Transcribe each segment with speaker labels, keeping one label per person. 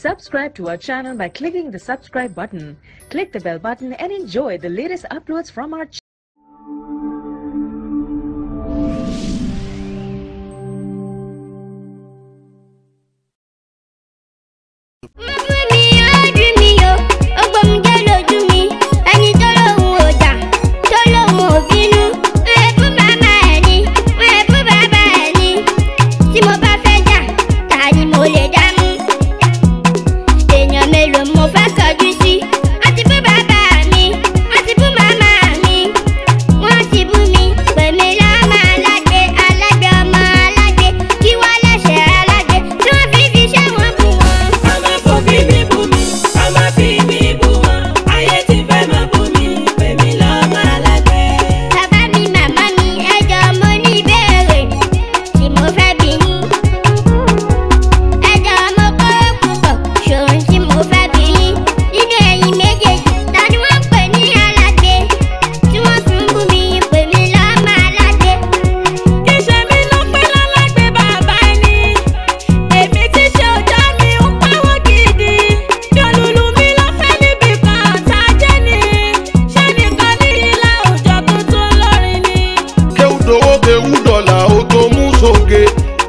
Speaker 1: Subscribe to our channel by clicking the subscribe button. Click the bell button and enjoy the latest uploads from our channel.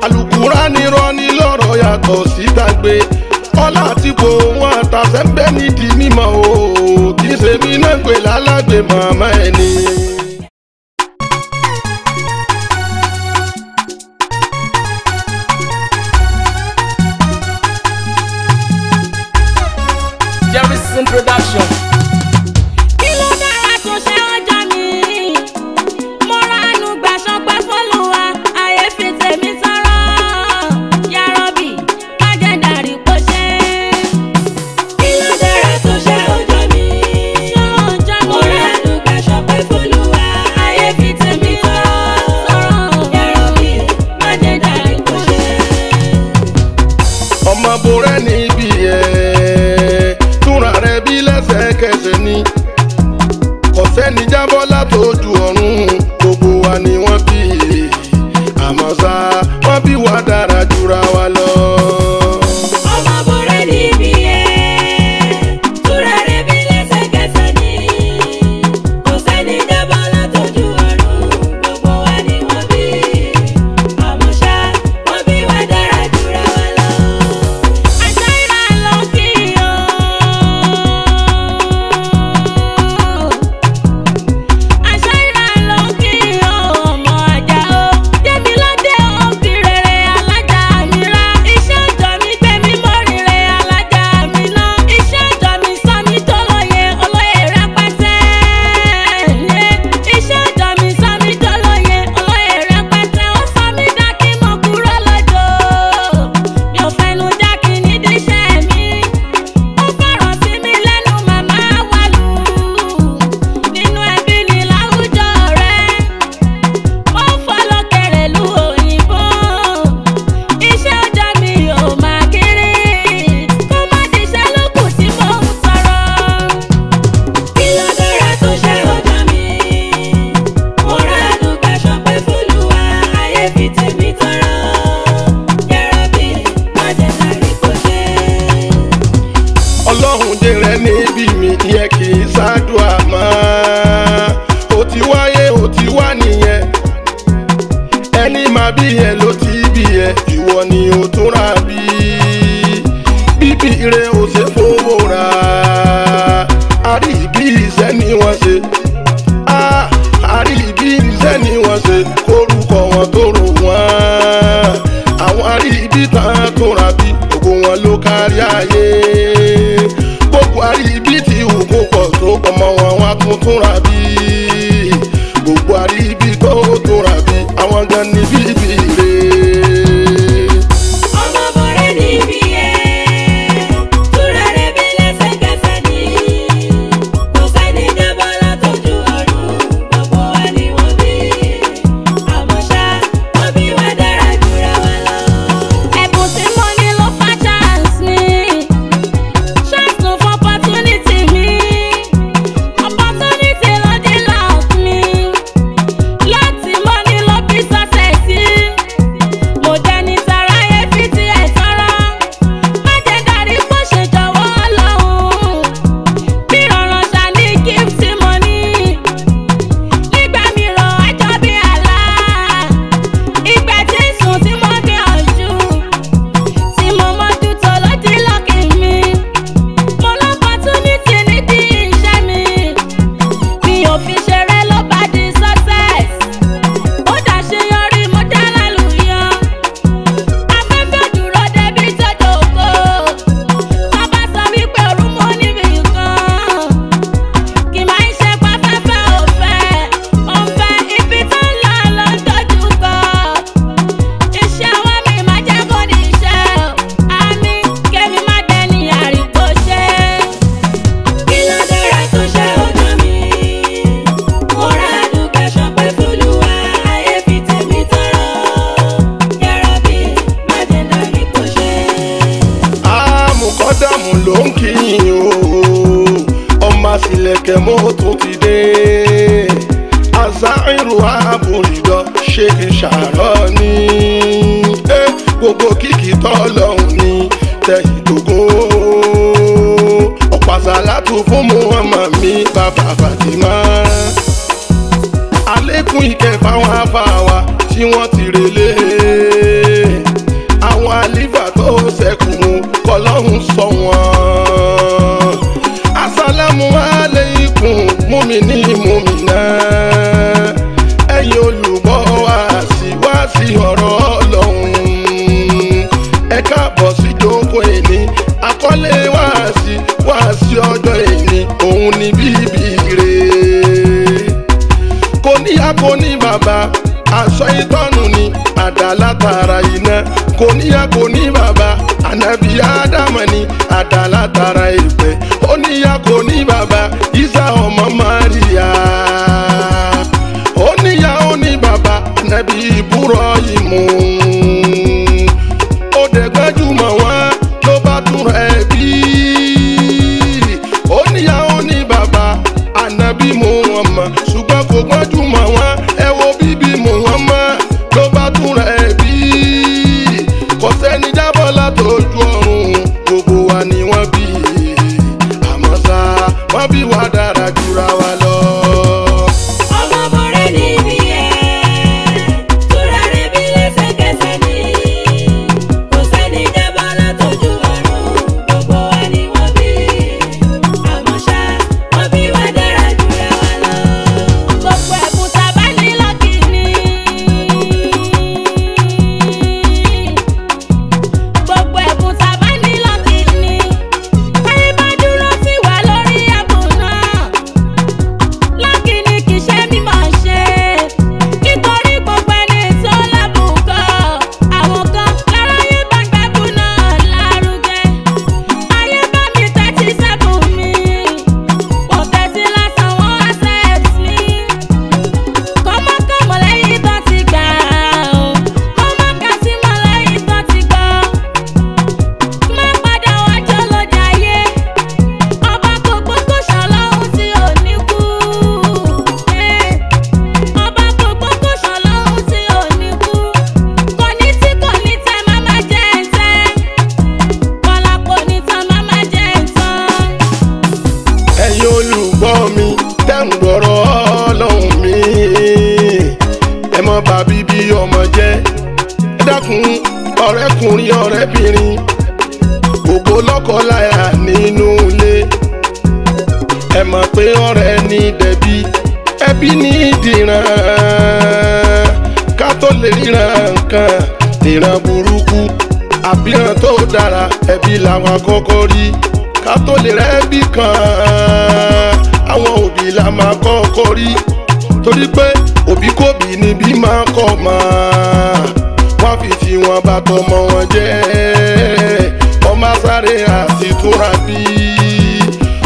Speaker 2: Alukurani rọ́ni lọ́rọ̀ yàtọ̀ sí gbàgbé ọlá àti kò wọn àtàsẹ́ńbẹ́ nídìí mímọ́ o kì í ṣe mí náà pè lálágbé màmá ẹni.
Speaker 3: Jerryson Production.
Speaker 2: Borẹ́ níbi ẹ̀ túnra rẹ̀ bí lẹ́sẹ̀kẹsẹ̀ ni kò sẹ́ni jábọ́ látòjú ọ̀run gbogbo wa ni wọ́n bí àmọ́ ṣá wọ́n bí wa dára jura wa lọ.
Speaker 4: Ọmọ borẹ́ níbi ẹ̀ túnra rẹ̀ bí lẹ́sẹ̀kẹsẹ̀ ni kò sẹ́ni jábọ́ látòjú ọ̀run gbogbo wa ni wọ́n bí àmọ́ ṣá wọ́n bí wa dára jura wa lọ.
Speaker 2: Ọlọ́run dèrè níbi mi yẹ kì í ṣàdúrà mọ́ ó ti wáyé ó ti wá nìyẹn ẹni máa bí yẹn ló ti bí yẹn ìwọ ni ó tún rà bí bíbí rẹ ò ṣe fowó rà àrí ìbí iṣẹ́ ni wọ́n ṣe àrí ìbí iṣẹ́ ni wọ́n ṣe kórúkọ wọn tó rò wọ́n àwọn àrí ìbí tán tó rà bí gbogbo wọn ló kárí ayé. Ibi tí òkú pọ̀ tó ọmọ wọn wá tuntun rà bí gbogbo àrí ibi tó tún rà bí àwọn gan ní bíbí rè.
Speaker 4: Ọmọ borẹ́ níbi ẹ̀ túnra rẹ̀ bí lẹ́sẹ̀kẹsẹ̀ ni kò sẹ́ni jábọ́ látòjú ọ̀run gbogbo wa ni wọ́n bí àmọ́ ṣá wọ́n bí wa dára jura wa lọ.
Speaker 5: Ẹ̀bùn tí mo ní ló fà chance ni chance ló fọ́ opportunity mi opportunity
Speaker 2: kíyìn o ọmọ àsìlẹ̀kẹ̀ mọ́tò ti dé azairu abòlìdọ́ ṣe kí ṣàrọ̀ ní gbogbo kìkì tọ́lọ́hún ní tẹ̀yìn tógó ọ̀pàṣàlátù fún Muhammad mi bàbá Fatima àlékún ìkẹ́ fáwọn afáwa tí wọ́n ti relé àwọn àlífà tó ṣẹ́kù kọlọ́hún sọ wọ́n asálàmù aláìkùm mùmínì mùmínà ẹ̀yin olùgbọ́ wá sí ọ̀rọ̀ Ọlọ́run ẹ káàbọ̀ sí jókòó ẹni àkọlé wá sí ọjọ́ ẹni òun ni bíbí rẹ̀ kò níyà kò ní bàbá aṣọ ìtọ́nù ni àdàlátara iná kò níyà kò ní bàbá ànábì ádámà ni àdàlátara ìpẹ́ ó níyà kò ní bàbá Ìsá ọmọ Máríà ó níyà ó ní bàbá ànábì Íbúráhímù ó dẹ̀ gbajúmọ̀ wọn ló bá tún rẹ̀ bí ó níyà ó ní bàbá ànábì Muhammad ṣùgbọ́n kò gbajúmọ̀ wọn ẹ wo bíbí Muhammad ló bá tún rẹ̀ bí kò sẹ́ni jábọ́ látòjú ọ̀run gbogbo wa ni wọ́n bí àmọ́ ṣá wọ́n bí wa dára jura wa lọ.
Speaker 4: ọmọ bọ̀rẹ́ níbi ẹ̀ túra rẹ̀ bí lẹ́sẹ̀kẹsẹ̀ ní kò sẹ́ni jábọ́ látòjú ọ̀run gbogbo wa ni wọ́n bí àmọ́ ṣá wọ́n bí wa dára jura wa lọ.
Speaker 5: Gbogbo ẹ̀bùn tá a bá ní lọ́kì ni. Gbogbo ẹ̀bùn tá a bá ní lọ́kì ni. Ẹni bá dúró sí wa lórí ẹ̀bùn náà. Lọ́kì ni kì í ṣe mímọ̀ ṣe. Nítorí gbogbo ẹni tó lábùn kan. Àwọn kan láráyé bá gbẹ́bùn náà lárugẹ. Ayé bá mi tẹ́tí sẹ́bùn mi. Wọ́n tẹ́tí lásán wọ́n accept mi. Kọ́mọ́kọ́mọ́ lẹ́yìn tán ti gbà ó. Kọ́mọ́kásímọ́ lẹ́yìn tán ti gbọ́. Má padà wájọ́ lóde ayé. Ọba gbogbo kò ṣàlọ́hún tí ò ní kú. Ọba gbogbo kò ṣàlọ́hún tí ò ní kú. Kò ní tí kò ní tẹ́ má má jẹ́ ń tẹ́. Kọ́lá kò ní tán má má jẹ́ ń tán.
Speaker 2: ẹ̀yin olùgbọ́ mi tẹ́ ń gbọ́rọ̀ Ọlọ́run mi ẹ mọ́ bá bíbí ọmọ jẹ́ ẹ dákun ọ̀rẹ́kùnrin ọ̀rẹ́bìnrin gbogbo lọ́kọláya nínú ilé ẹ mọ̀ pé ọ̀rẹ́ ní dẹ̀bí ẹbí ní ìdìran ká tó lè ríran nǹkan ìran burúkú àbíran tó dára ẹbí làwọn àkọ́kọ́ rí ká tó lè rẹ́bí kan àwọn òbí la máa kọ́kọ́ rí torí pé òbí kòbí níbí máa kọ́ máa wọ́n fi tí wọ́n bá tọmọ wọn jẹ́ ọmọ sáré àti túnra bí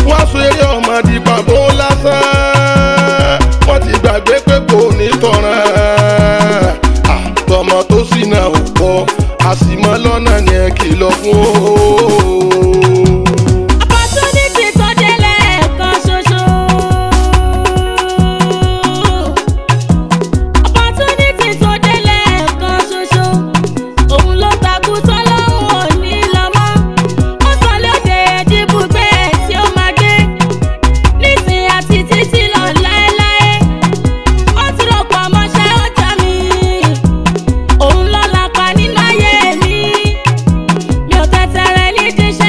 Speaker 2: wọ́n sọ eré ọmọdé pàbó lásán wọ́n ti gbàgbé pé kò ní tọ̀ràn àtọmọ tó sì náà ò pọ̀ àsìmọ́ lọ́nà ni ẹ kìlọ̀ fún o.
Speaker 5: Opportunity tó délẹ̀ kan ṣoṣo. Opportunity tó délẹ̀ kan ṣoṣo. Òun ló takú tọ́lọ́hún ò ní lọ́mọ. Ó sọ lóde ẹ̀dínbùgbé tí ó máa gbé. Nísìnyí àti títí lọ láéláé. Ó ti rọ̀pọ̀ ọmọṣẹ́ ó jà mí. Òun ló lapa nínú ayé mi. Mi ò tẹ̀tẹ̀rẹ̀ nídìí iṣẹ́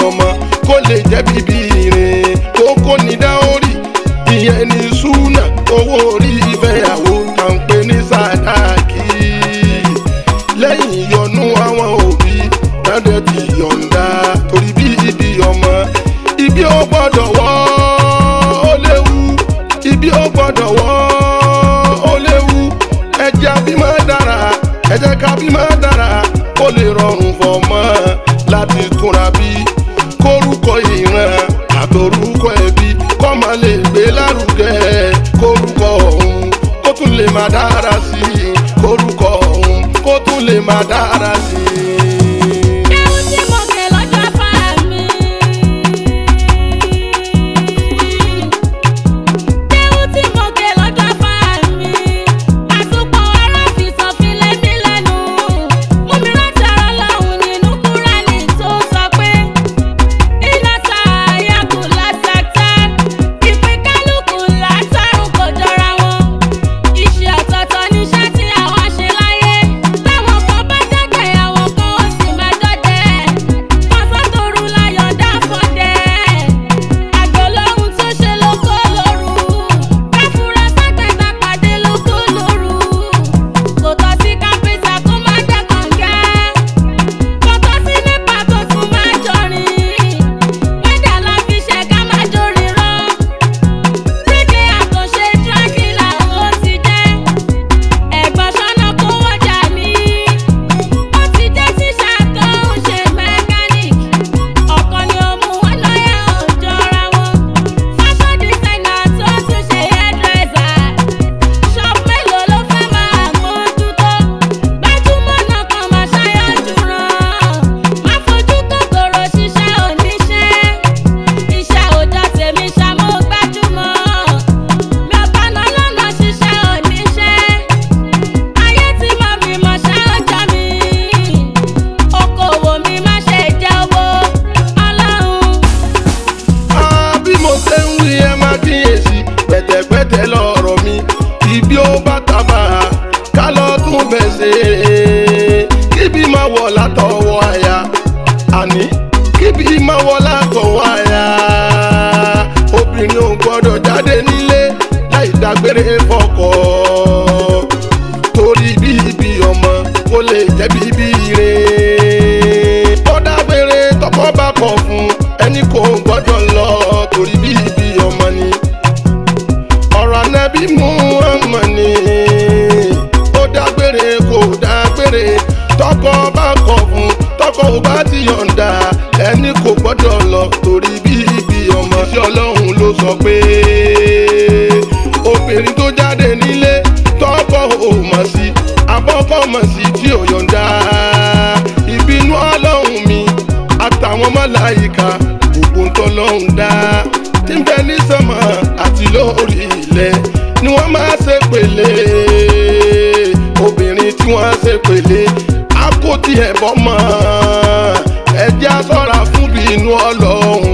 Speaker 2: ọmọ kó lè jẹ́ bíbí ire kókó ní dáórì ìyẹn ní súnà owó orí ìfẹ́yàwó tá ń pè ní sàdáàkì lẹ́yìn ìyọnu àwọn òbí dáadẹ́ ti yọ̀ǹda torí bí ibi ọmọ ibi ó gbọ́dọ̀ wọ́ ó léwu ibi ó gbọ́dọ̀ wọ́ ó léwu ẹja bí má dára ẹjẹ ká bí má dára kó lè rọrùn fọmọ láti túnra bí kórúkọ ìran àtòrúkọ ẹbí kọ́ máa lè gbé lárugẹ kórúkọ ọ̀hún kó tún lè má dára sí i kórúkọ ọ̀hún kó tún lè má dára sí i. pẹ̀tẹ̀pẹ̀tẹ̀ lọ̀rọ̀ mi ibi ó bá tàbá ká lọ tún bẹ̀ ṣe kíbi máa wọ̀ látọwọ́ àyà àní kíbi máa wọ̀ látọwọ́ àyà obìnrin ò gbọ́dọ̀ jáde nílé láì dágbére fọ́kọ torí bíbí ọmọ kó lè jẹ́ bíbí ire ó dágbére tọkọ bá kọ̀ fún ẹni kò gbọ́dọ̀ lọ torí bíbí ọmọ ni ọ̀rọ̀ Ànábì Muhammad ni ó dágbére kò dágbére tọkọ bá kọ̀ fún tọkọ ò bá ti yọ̀ǹda ẹni kò gbọ́dọ̀ lọ torí bíbí ọmọ sí Ọlọ́run ló sọ pé obìnrin tó jáde nílé tọkọ ò mọ̀ sí abọ́kọ̀ mọ̀ sí tí ò yọ̀ǹda ìbínú Ọlọ́run mi àtàwọn màláíkà gbogbo ń tọ́lọ́run dá tí ń bẹ ní sánmọ̀ àti lórí ilẹ̀ ni wọ́n máa ṣe pèlè obìnrin tí wọ́n ṣe pèlè á kó tiẹ̀ bọ́ mọ́ ẹjẹ́ á ṣọ́ra fún bínú Ọlọ́run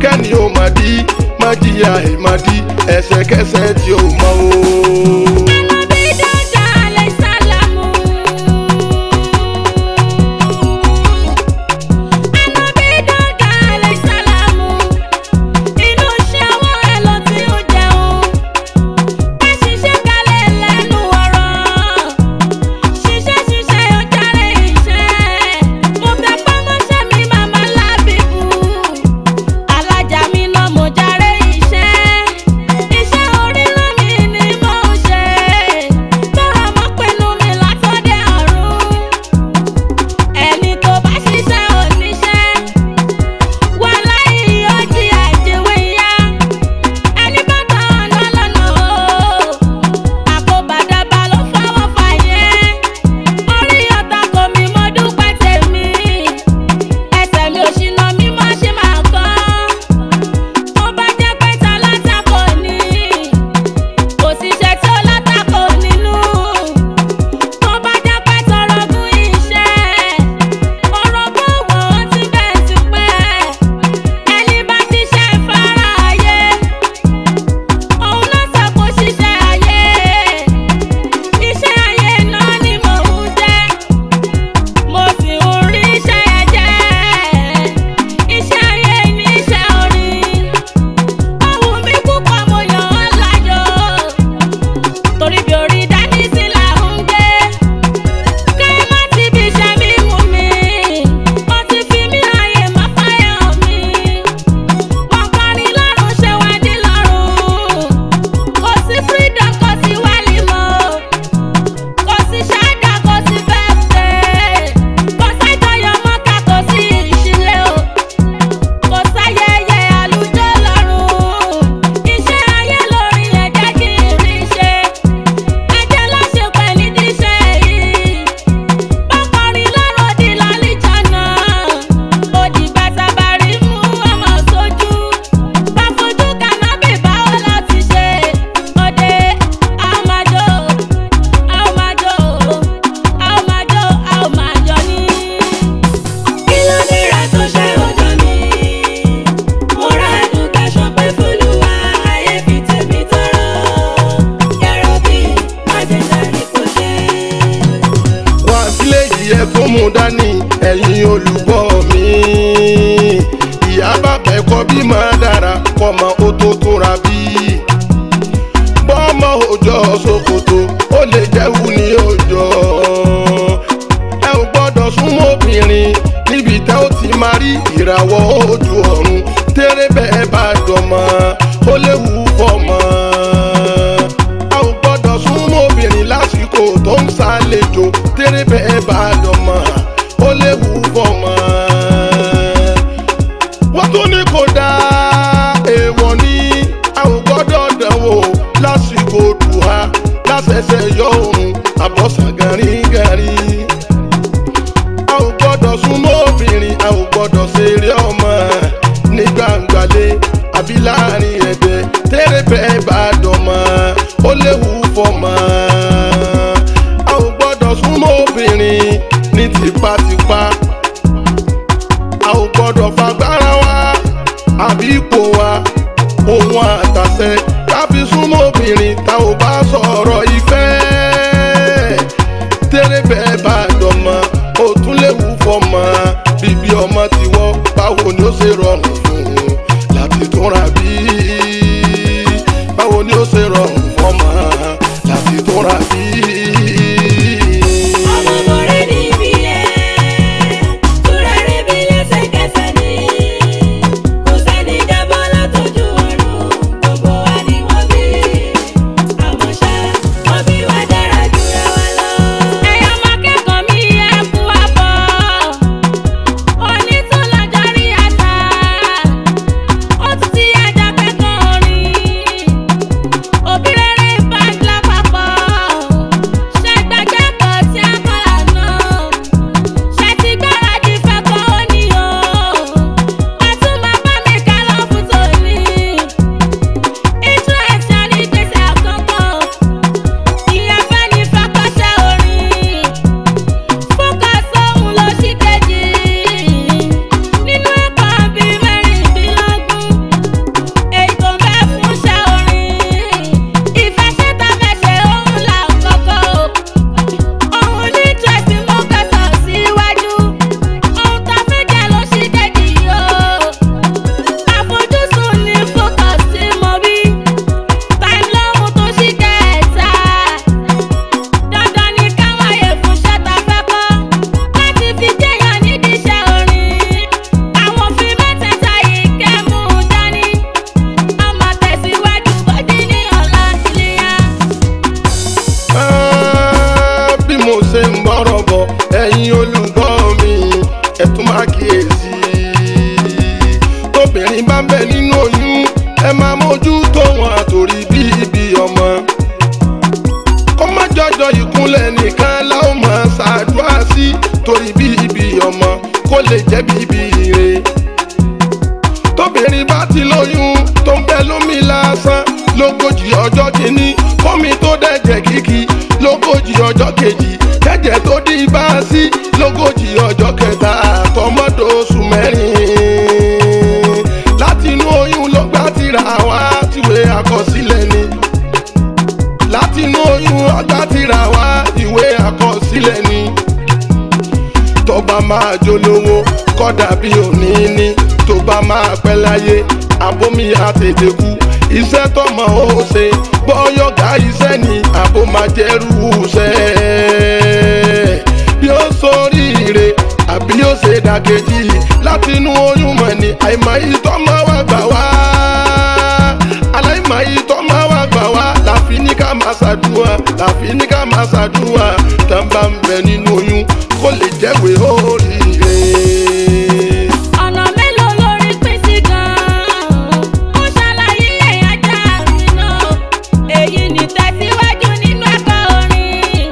Speaker 2: kẹ́ni ò má dí má jìyà ẹ̀ má dí ẹsẹ̀kẹsẹ̀ tí ò mọ̀ o.
Speaker 5: Alájà mi náà mo jàre iṣẹ́ oríran mi ni mo
Speaker 2: tẹ́ ó ti máa rí ìràwọ̀ ojú ọ̀run tẹ́rẹ́ bẹ́ẹ̀ bá dọ̀mọ́ ó léwu fọmọ. a ò gbọ́dọ̀ súnmọ́ obìnrin lásìkò tó ń ṣàlejò tẹ́rẹ́ bẹ́ẹ̀ bá dọ̀mọ́ ó léwu fọmọ. wọ́n tún ní kò dáa èèwọ̀ ni a ò gbọ́dọ̀ dánwò lásìkò dùhà lásẹsẹ yọ òun àbọ̀sán gàrígàrí. a ò gbọ́dọ̀ súnmọ́ obìnrin a ò gbọ́dọ̀ ṣeré ọmọ ní gbàngbàlẹ̀ àbí láàrin ẹ̀dẹ̀ tẹ́rẹ̀ bẹ́ẹ̀ bá dọ̀mọ́ ó léwu fọmọ. a ò gbọ́dọ̀ súnmọ́ obìnrin ní tipátipá. a ò gbọ́dọ̀ fagbára wa àbí ipò wa ohun àtàṣe káfí súnmọ́ obìnrin tá ò bá sọ̀rọ̀ ìfẹ́ tẹ́rẹ̀ bẹ́ẹ̀ bá dọ̀mọ́ ó tún léwu fọmọ. bíbí ọmọ ti wọ́ báwo ni ó ṣe rọrùn fún un láti túnra bí? báwo ni ó ṣe rọrùn fọmọ láti túnra bí?
Speaker 4: ọmọ bọ̀rẹ́ níbi ẹ̀ túra rẹ̀ bí lẹ́sẹ̀kẹsẹ̀ ní kò sẹ́ni jábọ́ látọjú ọ̀run gbogbo wa ni wọ́n bí àmọ́ ṣá wọ́n bí wa dára jùlọ wa lọ.
Speaker 5: ẹ̀yin ọmọ akẹ́kọ̀ọ́ mi ẹ kú àbọ̀ onítúnlọ́jọ́ rí àṣà ó tún ti ẹja kẹ́kọ̀ọ́ rìn òbí rere band lápapọ̀ ṣe gbàgbé kan tí a kọ́ lànà ṣe ti gbáradì fẹ́kọ̀ ó ní o a tún máa bá mi ká lọ fún tòní introduction ní gbèsè àkọ́kọ́ ìyẹn fẹ́ ní fẹ́kọ̀ṣẹ́ orin focus ohun ló ṣì kejì nínú ẹ̀kọ́ bíi mẹ́rìndínlógún èyí tó ń bẹ fún ṣẹ́ orin ìfẹ́ ṣe tá fẹ́ ṣe ohun là kọ́kọ́ ohun ní ìtẹ̀sí mú kẹsàn síwájú ohun tó fẹ́ jẹ́ ló ṣì kejì o àfojúsùn ní focus tí mo bí time lóhun tó ṣì kẹta dandan ni ká wáyé fún ṣẹ́ tá fẹ́ kọ́ láti fi jẹ́yàn nídìí iṣẹ́ orin àwọn òfin mẹ́tẹ̀ẹ̀ta yìí kẹ́ mú dání a máa tẹ̀síwájú bọ́dí ní ọ̀la ìlera.
Speaker 2: bí mo ṣe ń bọ̀rọ̀ bọ̀ ẹ̀yin olùgbọ́ mi ẹ tún máa kíyèsí. tóbìnrin bá ń bẹ nínú oyún ẹ máa mójútó wọn àtòrí bíbí ọmọ. kó má jọjọ ìkúnlẹ̀ nìkan la ó máa ṣàdúrà sí torí bíbí ọmọ kó lè jẹ́ bíbí ire. tóbìnrin bá ti lóyún tó ń bẹ lómi lásán lógójì ọjọ́ kìíní kómi tó dẹ̀jẹ̀ kíkì lógójì ọjọ́ kejì kẹ́jẹ̀ tó di bá a sí lógójì ọjọ́ kẹta tọmọdé oṣù mẹ́rin. láti inú oyún ló gbá tìrà wá tìwé àkọsílẹ̀ ni. láti inú oyún ọgbà tìrà wá ìwé àkọsílẹ̀ ni. tó bá máa jólówó kódà bí òní ní tó bá máa pẹ́ láyé àbomi àtètè kú iṣẹ́ tọmọ ó ṣe bọ́yọ̀gá iṣẹ́ ni àbò máa jẹ́rú iṣẹ́. bí ó ṣoríire àbí ó ṣe dàkejì láti inú oyún mọ̀ ní àìmọ̀ ìtọ́ máa wà gbà wá. aláìmọ̀ ìtọ́ máa wà gbà wá láfi ní ká máa ṣàdúrà láfi ní ká máa ṣàdúrà tán bá ń bẹ nínú oyún kó lè jẹ́wé oríire.
Speaker 5: ọ̀nà mélòó lórí pín sí gan-an ó ṣàlàyé ẹ̀yà ajá mi náà èyí ní tẹ̀síwájú nínú ẹ̀kọ́ orin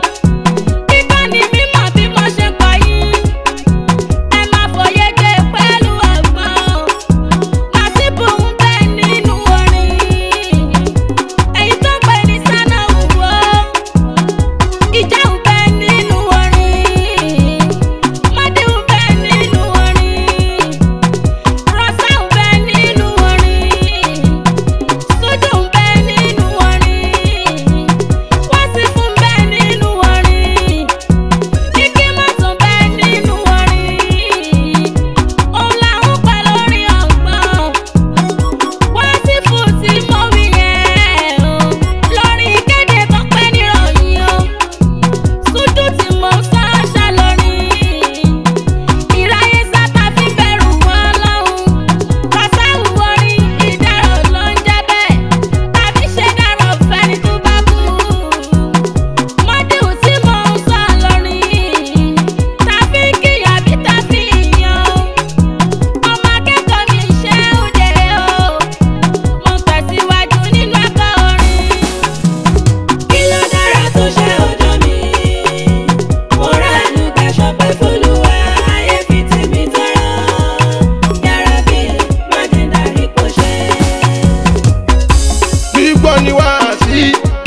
Speaker 5: kíkọ́ ni mímọ̀ bí mo ṣe kọ́ yín ẹ máa fòye gbé pẹ̀lú ọgbọ́n lásìkò ń bẹ nínú orin èyí tó pè ní sánà wúwo ìjà ń bẹ nínú orin mọ́dé ń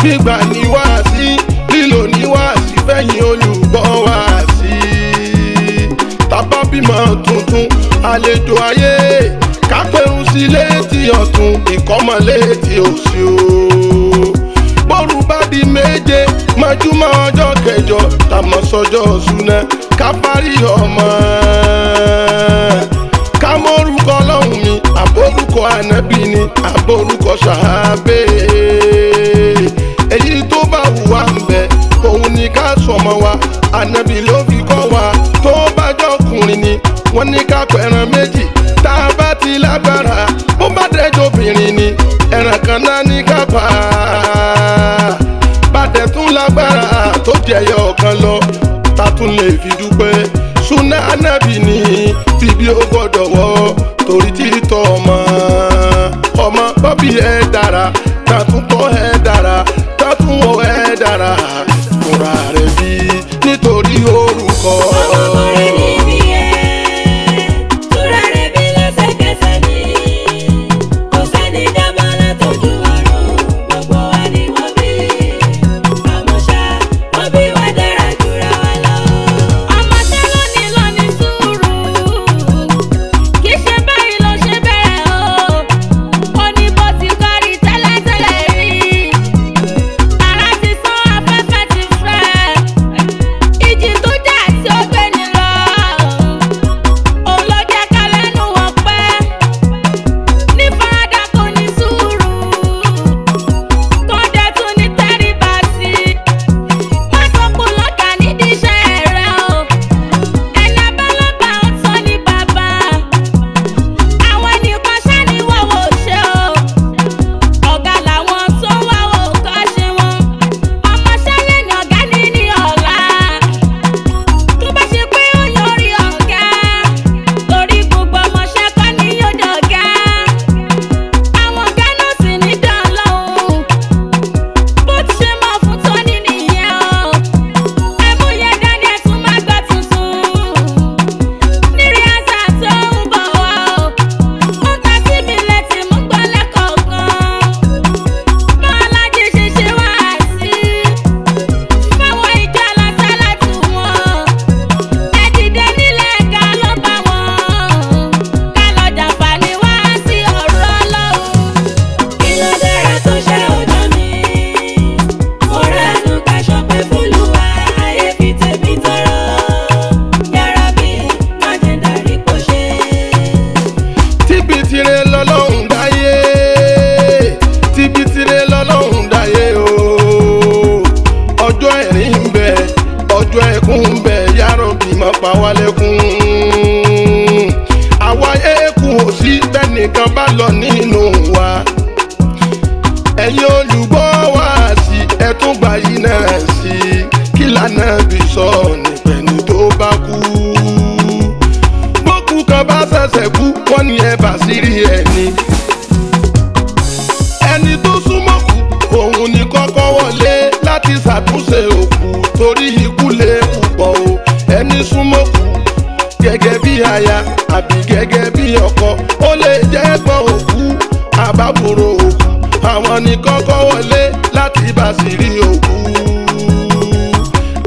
Speaker 2: gbígbà ní wáàsí lílò ní wáàsí fẹ̀yìn olùgbọ́ wáàsí. Tàbá bímọ tuntun àlejò ayé kápẹ́rù sí létí ọ̀tún ìkọ́mọ létí òsì o. Bọ́rù bá di méje mọ́júmọ́ ọjọ́ kẹjọ tàmọ́ sọjọ́ súná ká parí ọmọ. Ká mórúkọ Ọlọ́run mi àbórúkọ ànábì ni àbórúkọ sàhábé. Èyí tó bá wù wá ń bẹ òun ni ká sọmọ wa ànábì ló fi kọ́ wa. Tó bá jọkùnrin ni wọ́n ní ká pẹran méjì tá a bá ti lágbára. Bó bá dẹjọ́ obìnrin ni ẹran kan náà ní ká pa á. Bàtẹ̀ tún lágbára tó jẹyọ ọ̀kan lọ ta tún lè fi dúpẹ́. Súnà ànábì ni bíbí ó gbọ́dọ̀ wọ́ torí títọ́ ọmọ bọ́bí ẹ̀ dára ta tún tọ́ ẹ̀ dára ta tún wọ ẹ̀ dára fúnra rẹ̀ bí nítorí orúkọ. Nìkan bá lọ nínú wa ẹ̀yin olùgbọ́ wá sí ẹ tún gbà yìí náà sí kí lànà bí sọ nípẹ̀ni tó bá kú. Bókú kan bá ṣẹ̀ṣẹ̀ kú wọ́n ní ẹ bá sí rí ẹni. Ẹni tó súnmọ́ kú òun ní kọ́kọ́ wọlé láti ṣàtúnṣe òkú torí ikú lè púpọ̀ o. Ẹni súnmọ́ kú gẹ́gẹ́ bí aya àbí gẹ́gẹ́ bí ọkọ ó lè jẹ́ ẹ̀gbọ́n òkú àbábòrò òkú àwọn ní kọ́kọ́ wọlé láti bá sí rí òkú.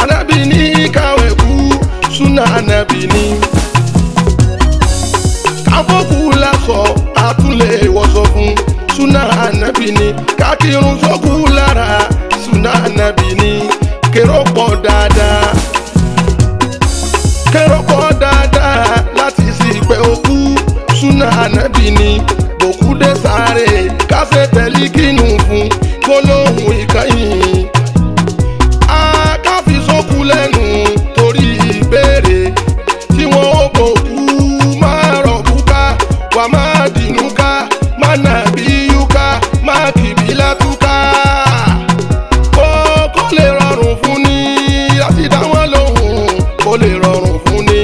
Speaker 2: Ànábì ní káwé kú súnà ànábì ní. Káfọ́kù lásọ àtúnlé wọ̀sọ̀ fún súnà ànábì ní. Kákírun sókù lára súnà ànábì ní. Kérò pọ̀ dáadáa. Kérò pọ̀ dáadáa láti sì pé òkú súnà ànábì ní. Bòkú dé sáré kásẹ̀ tẹ̀lé kínú fún gbólóhùn ìkẹyìn. Akáfi sókú lẹ́nu torí ìbéèrè tí wọ́n ó bòkú máa rọ̀ búká wà máa dìnnú ká má nàbí yúká má kìbí látúká. Kó lè rọrùn fún ni láti dá wọn lóhùn kó lè rọrùn fún ni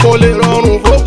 Speaker 2: kó lè rọrùn fún.